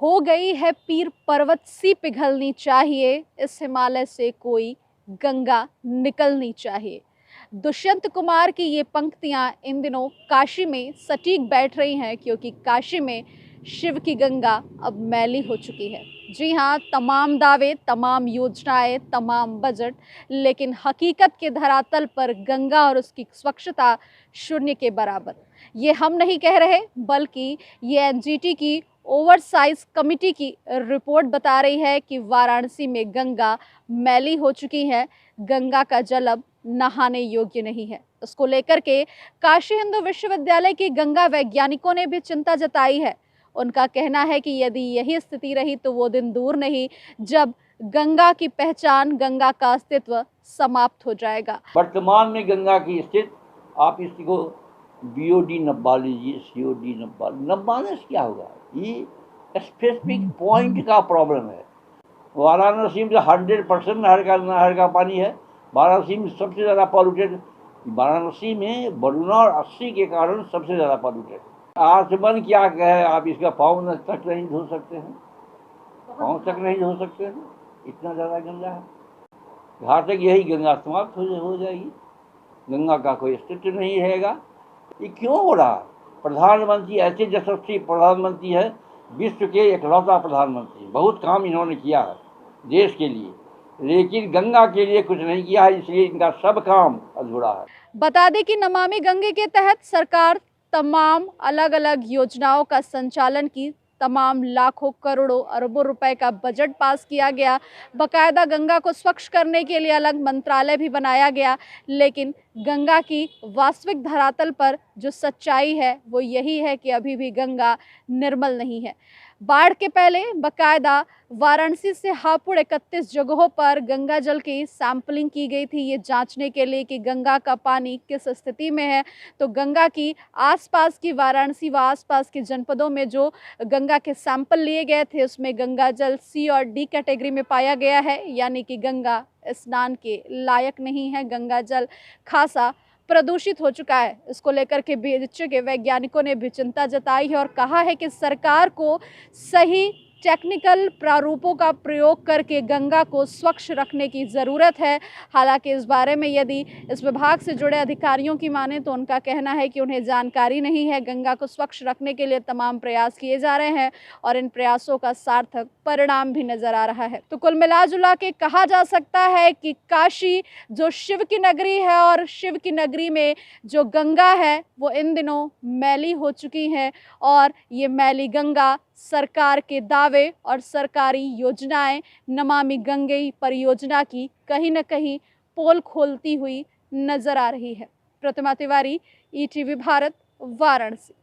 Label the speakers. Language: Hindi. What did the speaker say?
Speaker 1: हो गई है पीर पर्वत सी पिघलनी चाहिए, इस हिमालय से कोई गंगा निकलनी चाहिए। दुष्यंत कुमार की ये पंक्तियां इन दिनों काशी में सटीक बैठ रही हैं, क्योंकि काशी में शिव की गंगा अब मैली हो चुकी है। जी हाँ, तमाम दावे, तमाम योजनाएं, तमाम बजट, लेकिन हकीकत के धरातल पर गंगा और उसकी स्वच्छता शून्य के बराबर। ये हम नहीं कह रहे, बल्कि ये एनजीटी की ओवरसाइज कमिटी की रिपोर्ट बता रही है कि वाराणसी में गंगा मैली हो चुकी है। गंगा का जल अब नहाने योग्य नहीं है। इसको लेकर के काशी हिंदू विश्वविद्यालय की गंगा वैज्ञानिकों ने भी चिंता जताई है। उनका कहना है कि यदि यही स्थिति रही तो वो दिन दूर नहीं जब गंगा की पहचान, गंगा का अस्तित्व समाप्त हो जाएगा।
Speaker 2: वर्तमान में गंगा की स्थिति, आप इसको बीओडी नब्बा लीजिए, सीओडी नब्बा, नब्बाने से क्या होगा? ये स्पेसिफिक पॉइंट का प्रॉब्लम है। वाराणसी में 100% नहर का पानी है। वाराणसी में सबसे ज़्यादा पॉल्यूटेड, वाराणसी में बरुना और 80 के कारण सबसे ज़्यादा पॉल्यूटेड। आचमन क्या कहे, आप इसका पाँव तक नहीं धो सकते हैं, पाँव तक नहीं धो सकते हैं, इतना ज़्यादा गंदा है। जहाँ तक यही गंगा समाप्त हो जाएगी, गंगा का कोई अस्तित्व नहीं रहेगा। ये क्यों हो रहा है? प्रधानमंत्री ऐसे यशस्वी प्रधानमंत्री है, विश्व के इकलौता प्रधानमंत्री। बहुत काम इन्होंने किया है देश के लिए, लेकिन गंगा के लिए कुछ नहीं किया है, इसलिए इनका सब काम अधूरा है।
Speaker 1: बता दें कि नमामि गंगे के तहत सरकार तमाम अलग अलग योजनाओं का संचालन की, तमाम लाखों करोड़ों अरबों रुपए का बजट पास किया गया। बकायदा गंगा को स्वच्छ करने के लिए अलग मंत्रालय भी बनाया गया, लेकिन गंगा की वास्तविक धरातल पर जो सच्चाई है वो यही है कि अभी भी गंगा निर्मल नहीं है। बाढ़ के पहले बकायदा वाराणसी से हापुड़ 31 जगहों पर गंगा जल की सैंपलिंग की गई थी, ये जांचने के लिए कि गंगा का पानी किस स्थिति में है। तो गंगा की आसपास की वाराणसी व आसपास के जनपदों में जो गंगा के सैंपल लिए गए थे, उसमें गंगा जल सी और डी कैटेगरी में पाया गया है, यानी कि गंगा स्नान के लायक नहीं है। गंगा जल खासा प्रदूषित हो चुका है। इसको लेकर के बीएचयू के वैज्ञानिकों ने भी चिंता जताई है और कहा है कि सरकार को सही टेक्निकल प्रारूपों का प्रयोग करके गंगा को स्वच्छ रखने की ज़रूरत है। हालांकि इस बारे में यदि इस विभाग से जुड़े अधिकारियों की माने तो उनका कहना है कि उन्हें जानकारी नहीं है। गंगा को स्वच्छ रखने के लिए तमाम प्रयास किए जा रहे हैं और इन प्रयासों का सार्थक परिणाम भी नजर आ रहा है। तो कुल मिला जुला के कहा जा सकता है कि काशी जो शिव की नगरी है और शिव की नगरी में जो गंगा है वो इन दिनों मैली हो चुकी है, और ये मैली गंगा सरकार के दावे और सरकारी योजनाएं नमामि गंगे परियोजना की कहीं न कहीं पोल खोलती हुई नजर आ रही है। प्रतिमा तिवारी, ईटीवी भारत, वाराणसी।